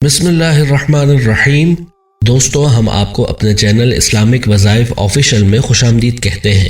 بسم اللہ الرحمن الرحیم۔ دوستوں، ہم آپ کو اپنے چینل اسلامک وظائف آفیشل میں خوش آمدید کہتے ہیں۔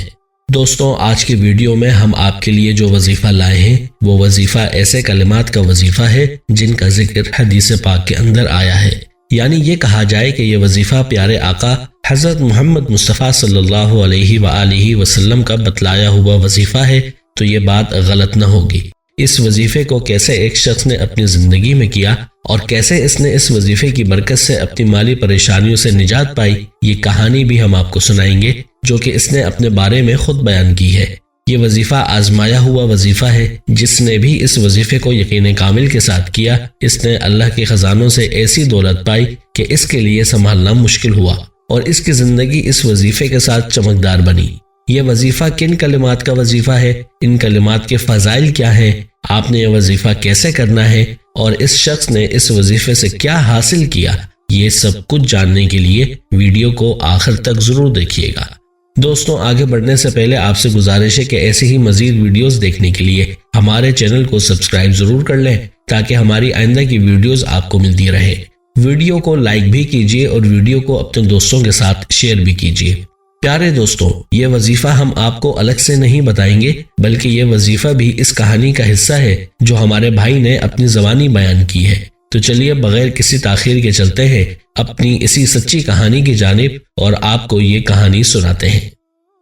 دوستوں، آج کی ویڈیو میں ہم آپ کے لیے جو وظیفہ لائے ہیں وہ وظیفہ ایسے کلمات کا وظیفہ ہے جن کا ذکر حدیث پاک کے اندر آیا ہے، یعنی یہ کہا جائے کہ یہ وظیفہ پیارے آقا حضرت محمد مصطفیٰ صلی اللہ علیہ وآلہ وسلم کا بتلایا ہوا وظیفہ ہے تو یہ بات غلط نہ ہوگی۔ اس وظیفے کو کیسے ایک شخص نے اپنی زندگی میں کیا اور کیسے اس نے اس وظیفے کی برکت سے اپنی مالی پریشانیوں سے نجات پائی، یہ کہانی بھی ہم آپ کو سنائیں گے جو کہ اس نے اپنے بارے میں خود بیان کی ہے۔ یہ وظیفہ آزمایا ہوا وظیفہ ہے۔ جس نے بھی اس وظیفے کو یقین کامل کے ساتھ کیا، اس نے اللہ کے خزانوں سے ایسی دولت پائی کہ اس کے لیے سنبھالنا مشکل ہوا اور اس کی زندگی اس وظیفے کے ساتھ چمکدار بنی۔ یہ وظیفہ کن کلمات کا وظیفہ ہے، ان کلمات کے فضائل کیا ہیں، آپ نے یہ وظیفہ کیسے کرنا ہے اور اس شخص نے اس وظیفے سے کیا حاصل کیا، یہ سب کچھ جاننے کے لیے ویڈیو کو آخر تک ضرور دیکھیے گا۔ دوستوں، آگے بڑھنے سے پہلے آپ سے گزارش ہے کہ ایسی ہی مزید ویڈیوز دیکھنے کے لیے ہمارے چینل کو سبسکرائب ضرور کر لیں تاکہ ہماری آئندہ کی ویڈیوز آپ کو ملتی رہے۔ ویڈیو کو لائک بھی کیجیے اور ویڈیو کو اپنے دوستوں کے ساتھ شیئر بھی کیجیے۔ پیارے دوستوں، یہ وظیفہ ہم آپ کو الگ سے نہیں بتائیں گے بلکہ یہ وظیفہ بھی اس کہانی کا حصہ ہے جو ہمارے بھائی نے اپنی زبانی بیان کی ہے۔ تو چلیے بغیر کسی تاخیر کے چلتے ہیں اپنی اسی سچی کہانی کی جانب اور آپ کو یہ کہانی سناتے ہیں۔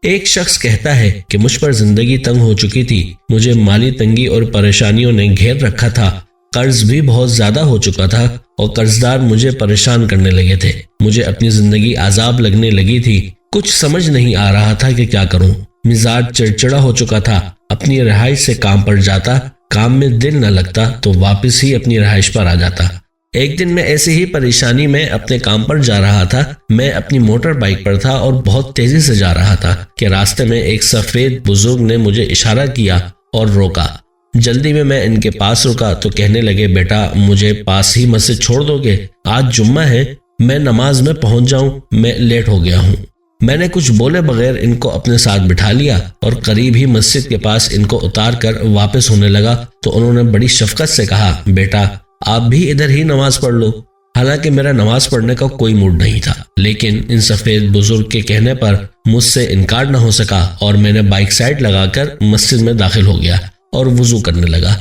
ایک شخص کہتا ہے کہ مجھ پر زندگی تنگ ہو چکی تھی، مجھے مالی تنگی اور پریشانیوں نے گھیر رکھا تھا، قرض بھی بہت زیادہ ہو چکا تھا اور قرضدار مجھے پریشان کرنے لگے تھے، مجھے اپنی زندگی عذاب لگنے لگی تھی، کچھ سمجھ نہیں آ رہا تھا کہ کیا کروں، مزاج چڑچڑا ہو چکا تھا، اپنی رہائش سے کام پر جاتا، کام میں دل نہ لگتا تو واپس ہی اپنی رہائش پر آ جاتا۔ ایک دن میں ایسی ہی پریشانی میں اپنے کام پر جا رہا تھا، میں اپنی موٹر بائیک پر تھا اور بہت تیزی سے جا رہا تھا کہ راستے میں ایک سفید بزرگ نے مجھے اشارہ کیا اور روکا۔ جلدی میں ان کے پاس رکا تو کہنے لگے، بیٹا مجھے پاس ہی مسجد چھوڑ دو گے، آج جمعہ ہے، میں نماز میں پہنچ جاؤں، میں لیٹ ہو گیا ہوں۔ میں نے کچھ بولے بغیر ان کو اپنے ساتھ بٹھا لیا اور قریب ہی مسجد کے پاس ان کو اتار کر واپس ہونے لگا تو انہوں نے بڑی شفقت سے کہا، بیٹا آپ بھی ادھر ہی نماز پڑھ لو۔ حالانکہ میرا نماز پڑھنے کا کوئی موڈ نہیں تھا، لیکن ان سفید بزرگ کے کہنے پر مجھ سے انکار نہ ہو سکا اور میں نے بائک سائڈ لگا کر مسجد میں داخل ہو گیا اور وضو کرنے لگا۔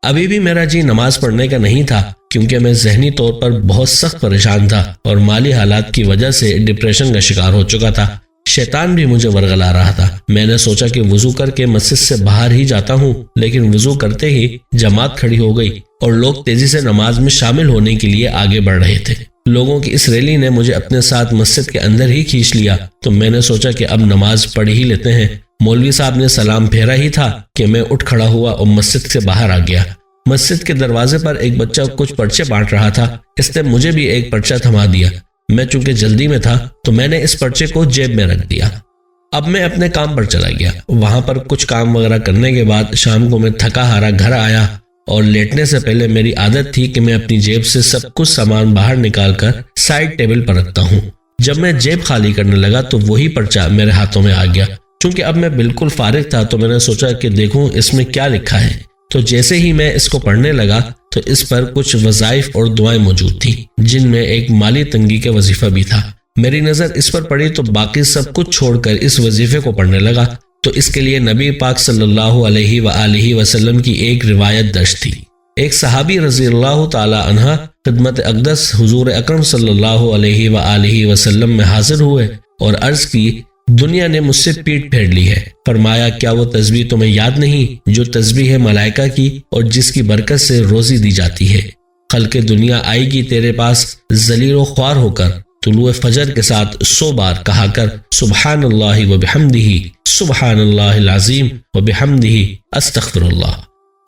ابھی بھی میرا جی نماز پڑھنے کا نہیں تھا کیونکہ میں ذہنی طور پر بہت سخت پریشان تھا اور مالی حالات کی وجہ سے ڈپریشن کا شکار ہو چکا تھا۔ شیطان بھی مجھے ورغلا رہا تھا۔ میں نے سوچا کہ وضو کر کے مسجد سے باہر ہی جاتا ہوں، لیکن وضو کرتے ہی جماعت کھڑی ہو گئی اور لوگ تیزی سے نماز میں شامل ہونے کے لیے آگے بڑھ رہے تھے۔ لوگوں کی اس ریلی نے مجھے اپنے ساتھ مسجد کے اندر ہی کھینچ لیا تو میں نے سوچا کہ اب نماز پڑھ ہی لیتے ہیں۔ مولوی صاحب نے سلام پھیرا ہی تھا کہ میں اٹھ کھڑا ہوا اور مسجد سے باہر آ گیا۔ مسجد کے دروازے پر ایک بچہ کچھ پرچے بانٹ رہا تھا، اس نے مجھے بھی ایک پرچہ تھما دیا۔ میں چونکہ جلدی میں تھا تو میں نے اس پرچے کو جیب میں رکھ دیا۔ اب میں اپنے کام پر چلا گیا۔ وہاں پر کچھ کام وغیرہ کرنے کے بعد شام کو میں تھکا ہارا گھر آیا اور لیٹنے سے پہلے میری عادت تھی کہ میں اپنی جیب سے سب کچھ سامان باہر نکال کر سائڈ ٹیبل پر رکھتا ہوں۔ جب میں جیب خالی کرنے لگا تو وہی پرچہ میرے ہاتھوں میں آ گیا۔ چونکہ اب میں بالکل فارغ تھا تو میں نے سوچا کہ دیکھوں اس میں کیا لکھا ہے۔ تو جیسے ہی میں اس کو پڑھنے لگا تو اس پر کچھ وظائف اور دعائیں موجود تھیں جن میں ایک مالی تنگی کا وظیفہ بھی تھا۔ میری نظر اس پر پڑی تو باقی سب کچھ چھوڑ کر اس وظیفے کو پڑھنے لگا تو اس کے لیے نبی پاک صلی اللہ علیہ وآلہ وسلم کی ایک روایت درج تھی۔ ایک صحابی رضی اللہ تعالی عنہ خدمت اقدس حضور اکرم صلی اللہ علیہ وآلہ وسلم میں حاضر ہوئے اور عرض کی، دنیا نے مجھ سے پیٹ پھیر لی ہے۔ فرمایا، کیا وہ تسبیح تمہیں یاد نہیں جو تسبیح ہے ملائکہ کی اور جس کی برکت سے روزی دی جاتی ہے؟ خلق دنیا آئے گی تیرے پاس ذلیل و خوار ہو کر، طلوع فجر کے ساتھ 100 بار کہا کر سبحان اللہ و بحمدہ، سبحان اللہ العظیم و بحمدہ، استغفر اللہ۔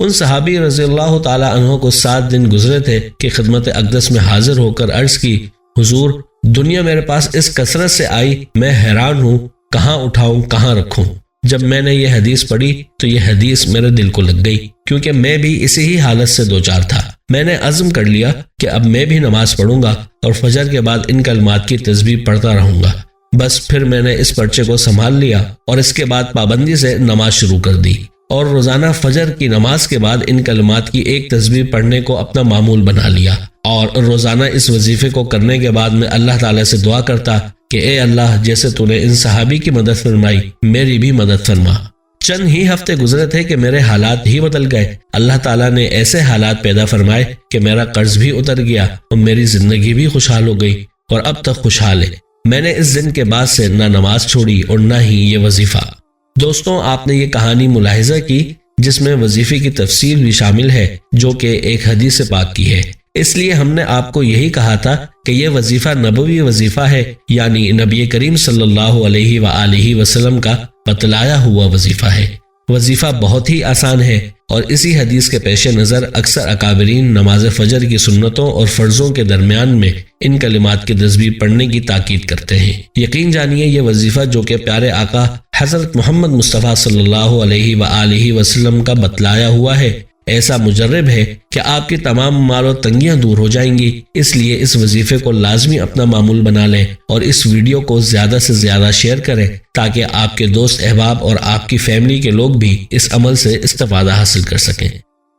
ان صحابی رضی اللہ تعالی عنہ کو 7 دن گزرے تھے کہ خدمت اقدس میں حاضر ہو کر عرض کی، حضور دنیا میرے پاس اس کثرت سے آئی، میں حیران ہوں، کہاں اٹھاؤں کہاں رکھوں۔ جب میں نے یہ حدیث پڑھی تو یہ حدیث میرے دل کو لگ گئی کیونکہ میں بھی اسی ہی حالت سے دوچار تھا۔ میں نے عزم کر لیا کہ اب میں بھی نماز پڑھوں گا اور فجر کے بعد ان کلمات کی تسبیح پڑھتا رہوں گا۔ بس پھر میں نے اس پرچے کو سنبھال لیا اور اس کے بعد پابندی سے نماز شروع کر دی اور روزانہ فجر کی نماز کے بعد ان کلمات کی ایک تسبیح پڑھنے کو اپنا معمول بنا لیا، اور روزانہ اس وظیفے کو کرنے کے بعد میں اللہ تعالیٰ سے دعا کرتا کہ اے اللہ، جیسے تو نے ان صحابی کی مدد فرمائی، میری بھی مدد فرما۔ چند ہی ہفتے گزرے تھے کہ میرے حالات ہی بدل گئے۔ اللہ تعالیٰ نے ایسے حالات پیدا فرمائے کہ میرا قرض بھی اتر گیا اور میری زندگی بھی خوشحال ہو گئی، اور اب تک خوشحال ہے۔ میں نے اس دن کے بعد سے نہ نماز چھوڑی اور نہ ہی یہ وظیفہ۔ دوستوں، آپ نے یہ کہانی ملاحظہ کی جس میں وظیفے کی تفصیل بھی شامل ہے، جو کہ ایک حدیث پاک کی ہے۔ اس لیے ہم نے آپ کو یہی کہا تھا کہ یہ وظیفہ نبوی وظیفہ ہے، یعنی نبی کریم صلی اللہ علیہ وآلہ وسلم کا بتلایا ہوا وظیفہ ہے۔ وظیفہ بہت ہی آسان ہے، اور اسی حدیث کے پیش نظر اکثر اکابرین نماز فجر کی سنتوں اور فرضوں کے درمیان میں ان کلمات کی تسبیح پڑھنے کی تاکید کرتے ہیں۔ یقین جانیے یہ وظیفہ جو کہ پیارے آقا حضرت محمد مصطفیٰ صلی اللہ علیہ وآلہ وسلم کا بتلایا ہوا ہے، ایسا مجرب ہے کہ آپ کی تمام مال و تنگیاں دور ہو جائیں گی۔ اس لیے اس وظیفے کو لازمی اپنا معمول بنا لیں اور اس ویڈیو کو زیادہ سے زیادہ شیئر کریں تاکہ آپ کے دوست احباب اور آپ کی فیملی کے لوگ بھی اس عمل سے استفادہ حاصل کر سکیں۔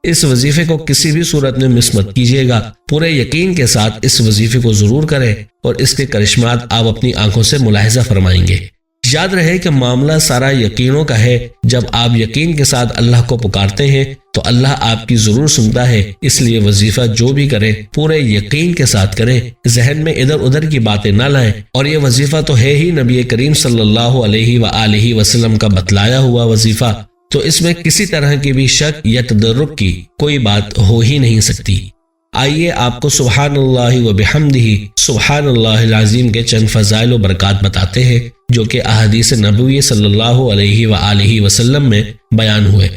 اس وظیفے کو کسی بھی صورت میں مس مت کیجیے گا، پورے یقین کے ساتھ اس وظیفے کو ضرور کریں اور اس کے کرشمات آپ اپنی آنکھوں سے ملاحظہ فرمائیں گے۔ یاد رہے کہ معاملہ سارا یقینوں کا ہے۔ جب آپ یقین کے ساتھ اللہ کو پکارتے ہیں تو اللہ آپ کی ضرور سنتا ہے۔ اس لیے وظیفہ جو بھی کریں پورے یقین کے ساتھ کریں، ذہن میں ادھر ادھر کی باتیں نہ لائیں۔ اور یہ وظیفہ تو ہے ہی نبی کریم صلی اللہ علیہ وآلہ وسلم کا بتلایا ہوا وظیفہ، تو اس میں کسی طرح کی بھی شک یا تدرک کی کوئی بات ہو ہی نہیں سکتی۔ آئیے آپ کو سبحان اللہ و بحمدہ سبحان اللہ العظیم کے چند فضائل و برکات بتاتے ہیں جو کہ احادیث نبوی صلی اللہ علیہ وآلہ وسلم میں بیان ہوئے۔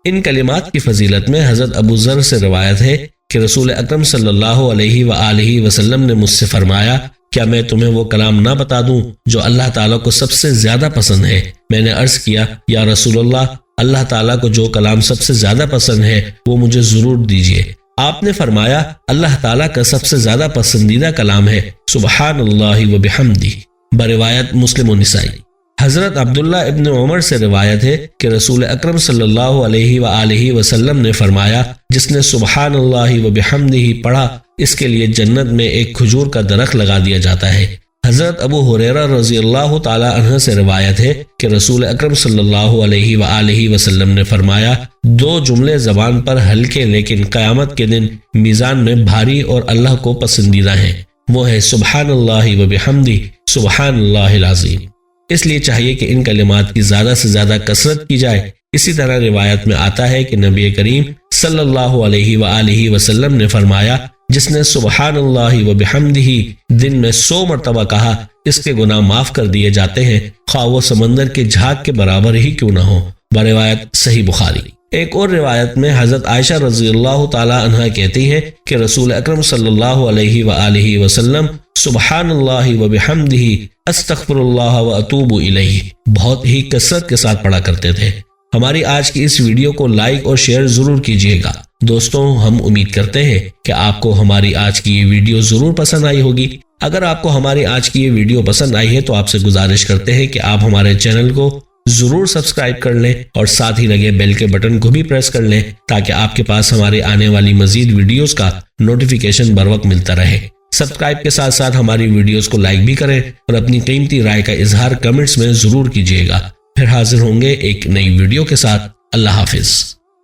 ان کلمات کی فضیلت میں حضرت ابو ذر سے روایت ہے کہ رسول اکرم صلی اللہ علیہ وآلہ وسلم نے مجھ سے فرمایا، کیا میں تمہیں وہ کلام نہ بتا دوں جو اللہ تعالیٰ کو سب سے زیادہ پسند ہے؟ میں نے عرض کیا، یا رسول اللہ تعالیٰ کو جو کلام سب سے زیادہ پسند ہے وہ مجھے ضرور دیجیے۔ آپ نے فرمایا، اللہ تعالیٰ کا سب سے زیادہ پسندیدہ کلام ہے سبحان اللہ و بحمدہ، بروایت مسلم و نسائی۔ حضرت عبداللہ ابن عمر سے روایت ہے کہ رسول اکرم صلی اللہ علیہ وآلہ وسلم نے فرمایا، جس نے سبحان اللہ و بحمدہ پڑھا اس کے لیے جنت میں ایک کھجور کا درخت لگا دیا جاتا ہے۔ حضرت ابو ہریرہ رضی اللہ تعالی عنہ سے روایت ہے کہ رسول اکرم صلی اللہ علیہ وآلہ وسلم نے فرمایا، دو جملے زبان پر ہلکے لیکن قیامت کے دن میزان میں بھاری اور اللہ کو پسندیدہ ہیں، وہ ہے سبحان اللہ و بحمدہ سبحان اللہ العظیم۔ اس لیے چاہیے کہ ان کلمات کی زیادہ سے زیادہ کثرت کی جائے۔ اسی طرح روایت میں آتا ہے کہ نبی کریم صلی اللہ علیہ وآلہ وسلم نے فرمایا، جس نے سبحان اللہ و بحمدہ دن میں 100 مرتبہ کہا، اس کے گناہ معاف کر دیے جاتے ہیں، خواہ وہ سمندر کے جھاگ کے برابر ہی کیوں نہ ہو، بروایت صحیح بخاری۔ ایک اور روایت میں حضرت عائشہ رضی اللہ تعالی عنہا کہتی ہیں کہ رسول اکرم صلی اللہ علیہ وآلہ وسلم سبحان اللہ و بحمدہ استغفر اللہ و اتوب الیہ بہت ہی کثرت کے ساتھ پڑھا کرتے تھے۔ ہماری آج کی اس ویڈیو کو لائک اور شیئر ضرور کیجیے گا۔ دوستوں، ہم امید کرتے ہیں کہ آپ کو ہماری آج کی یہ ویڈیو ضرور پسند آئی ہوگی۔ اگر آپ کو ہماری آج کی یہ ویڈیو پسند آئی ہے تو آپ سے گزارش کرتے ہیں کہ آپ ہمارے چینل کو ضرور سبسکرائب کر لیں اور ساتھ ہی لگے بیل کے بٹن کو بھی پریس کر لیں تاکہ آپ کے پاس ہمارے آنے والی مزید ویڈیوز کا نوٹیفیکیشن بر وقت ملتا رہے۔ سبسکرائب کے ساتھ ساتھ ہماری ویڈیوز کو لائک بھی کریں اور اپنی قیمتی رائے کا اظہار کمنٹس میں ضرور کیجیے گا۔ پھر حاضر ہوں گے ایک نئی ویڈیو کے ساتھ۔ اللہ حافظ۔